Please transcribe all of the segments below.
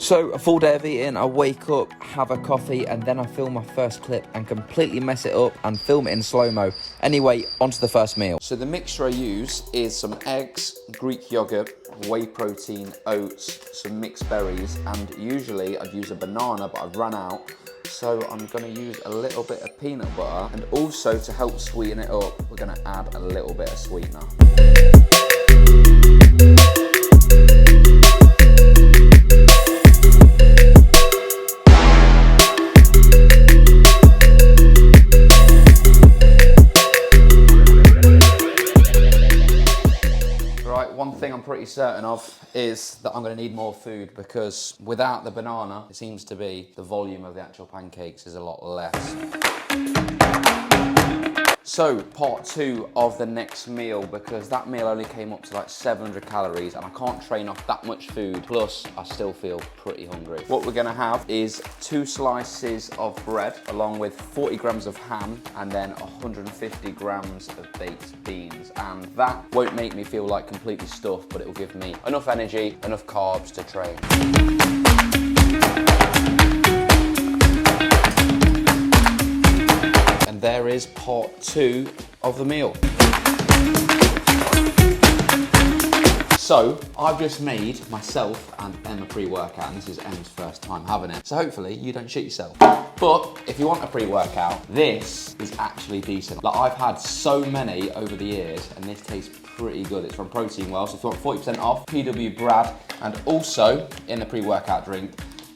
So, a full day of eating, I wake up, have a coffee, and then I film my first clip and completely mess it up and film it in slow-mo. Anyway, onto the first meal. So the mixture I use is some eggs, Greek yogurt, whey protein, oats, some mixed berries, and usually I'd use a banana, but I've run out. So I'm gonna use a little bit of peanut butter, and also to help sweeten it up, we're gonna add a little bit of sweetener. One thing I'm pretty certain of is that I'm going to need more food, because without the banana, it seems to be the volume of the actual pancakes is a lot less. So, part 2 of the next meal, because that meal only came up to like 700 calories and I can't train off that much food, plus I still feel pretty hungry. What we're gonna have is 2 slices of bread, along with 40 grams of ham, and then 150 grams of baked beans. And that won't make me feel like completely stuffed, but it will give me enough energy, enough carbs to train. There is part 2 of the meal. So, I've just made myself and Emma pre-workout, and this is Emma's first time having it. So hopefully you don't shit yourself. But if you want a pre-workout, this is actually decent. Like, I've had so many over the years, and this tastes pretty good. It's from Protein Well, so if you want 40% off, PW Brad, and also in the pre-workout drink,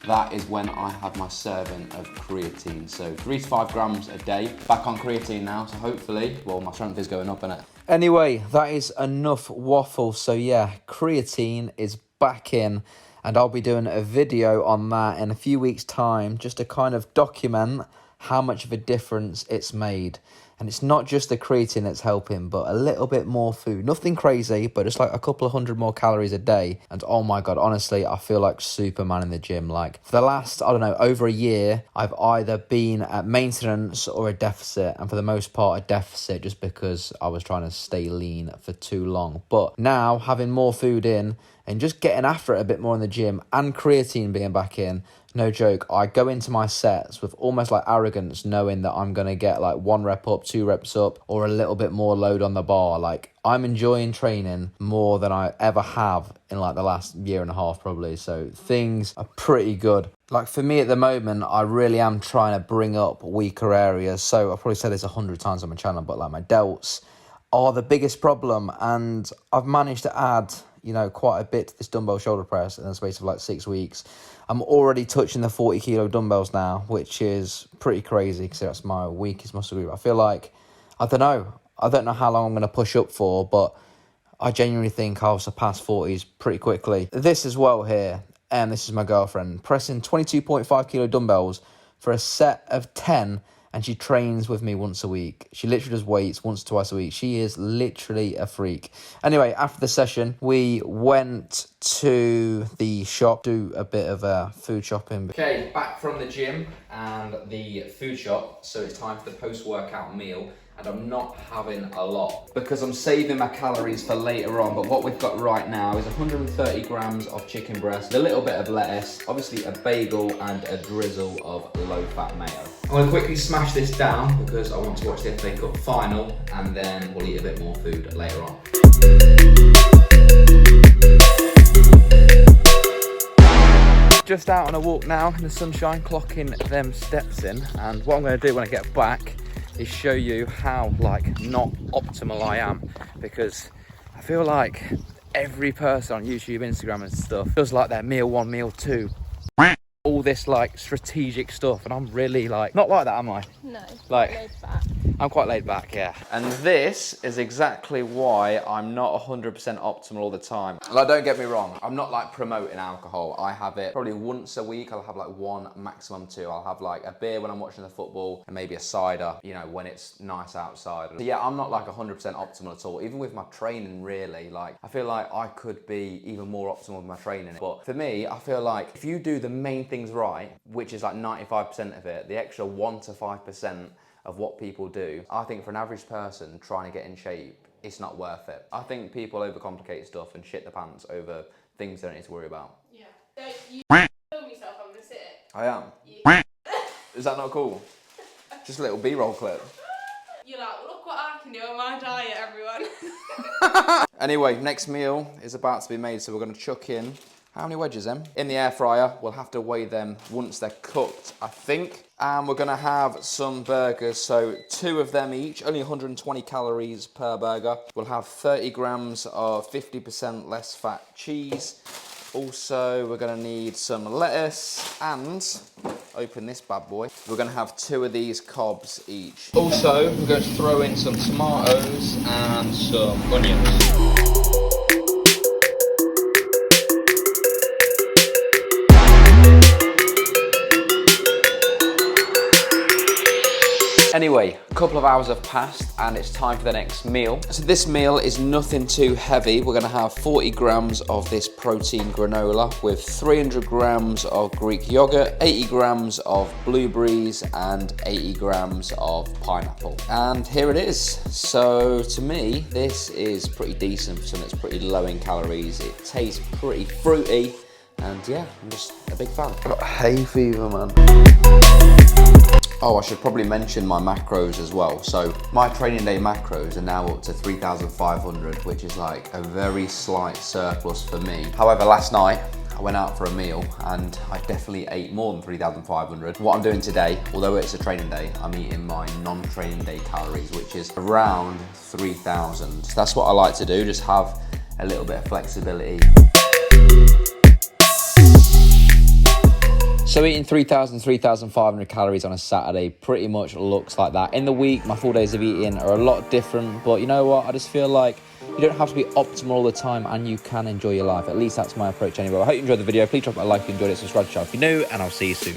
that is when I have my serving of creatine. So 3 to 5 grams a day. Back on creatine now, so hopefully, well, my strength is going up, innit? Anyway, that is enough waffle. So yeah, creatine is back in, and I'll be doing a video on that in a few weeks' time, just to kind of document how much of a difference it's made. And it's not just the creatine that's helping, but a little bit more food. Nothing crazy, but just like a couple of hundred more calories a day. And oh my God, honestly, I feel like Superman in the gym. Like, for the last, I don't know, over a year, I've either been at maintenance or a deficit. And for the most part, a deficit, just because I was trying to stay lean for too long. But now, having more food in and just getting after it a bit more in the gym, and creatine being back in, no joke, I go into my sets with almost like arrogance, knowing that I'm going to get like 1 rep up, 2 reps up, or a little bit more load on the bar. Like, I'm enjoying training more than I ever have in like the last year and a half probably. So things are pretty good. Like, for me at the moment, I really am trying to bring up weaker areas. So I've probably said this 100 times on my channel, but like my delts are the biggest problem. And I've managed to add, you know, quite a bit to this dumbbell shoulder press in the space of like 6 weeks. I'm already touching the 40 kilo dumbbells now, which is pretty crazy because that's my weakest muscle group. I feel like, I don't know how long I'm going to push up for, but I genuinely think I'll surpass 40s pretty quickly. This as well here, and this is my girlfriend, pressing 22.5 kilo dumbbells for a set of 10, and she trains with me once a week. She literally does weights once or twice a week. She is literally a freak. Anyway, after the session, we went to the shop, do a bit of food shopping. Okay, back from the gym and the food shop. So it's time for the post-workout meal. And I'm not having a lot because I'm saving my calories for later on. But what we've got right now is 130 grams of chicken breast, a little bit of lettuce, obviously a bagel, and a drizzle of low-fat mayo. I'm going to quickly smash this down because I want to watch the FA Cup final, and then we'll eat a bit more food later on. Just out on a walk now in the sunshine, clocking them steps in. And what I'm going to do when I get back is show you how like not optimal I am, because I feel like every person on YouTube, Instagram and stuff feels like they're meal 1, meal 2, all this like strategic stuff, and I'm really like not like that, am I? No, like laid back. I'm quite laid back, yeah. And this is exactly why I'm not 100% optimal all the time. Like, don't get me wrong, I'm not like promoting alcohol. I have it probably once a week. I'll have like 1, maximum 2. I'll have like a beer when I'm watching the football, and maybe a cider, you know, when it's nice outside. So yeah, I'm not like 100% optimal at all. Even with my training, really, like I feel like I could be even more optimal with my training. But for me, I feel like if you do the main things right, which is like 95% of it, the extra 1 to 5% of what people do, I think for an average person trying to get in shape, it's not worth it. I think people overcomplicate stuff and shit the pants over things they don't need to worry about. Yeah. So you I am. Is that not cool? Just a little B-roll clip. You're like, look what I can do on my diet, everyone. Anyway, next meal is about to be made, so we're going to chuck in, how many wedges, Em? In the air fryer. We'll have to weigh them once they're cooked, I think. And we're going to have some burgers, so 2 of them each, only 120 calories per burger. We'll have 30 grams of 50% less fat cheese. Also, we're going to need some lettuce and, open this bad boy, we're going to have 2 of these cobs each. Also, we're going to throw in some tomatoes and some onions. Anyway, a couple of hours have passed and it's time for the next meal. So this meal is nothing too heavy. We're gonna have 40 grams of this protein granola with 300 grams of Greek yogurt, 80 grams of blueberries and 80 grams of pineapple. And here it is. So to me, this is pretty decent for something that's pretty low in calories. It tastes pretty fruity and yeah, I'm just a big fan. I've got hay fever, man. Oh, I should probably mention my macros as well. So my training day macros are now up to 3,500, which is like a very slight surplus for me. However, last night I went out for a meal and I definitely ate more than 3,500. What I'm doing today, although it's a training day, I'm eating my non-training day calories, which is around 3,000. So that's what I like to do, just have a little bit of flexibility. So eating 3,000, 3,500 calories on a Saturday pretty much looks like that. In the week, my full days of eating are a lot different, but you know what? I just feel like you don't have to be optimal all the time and you can enjoy your life. At least that's my approach anyway. I hope you enjoyed the video. Please drop a like if you enjoyed it, subscribe to the channel if you're new, and I'll see you soon.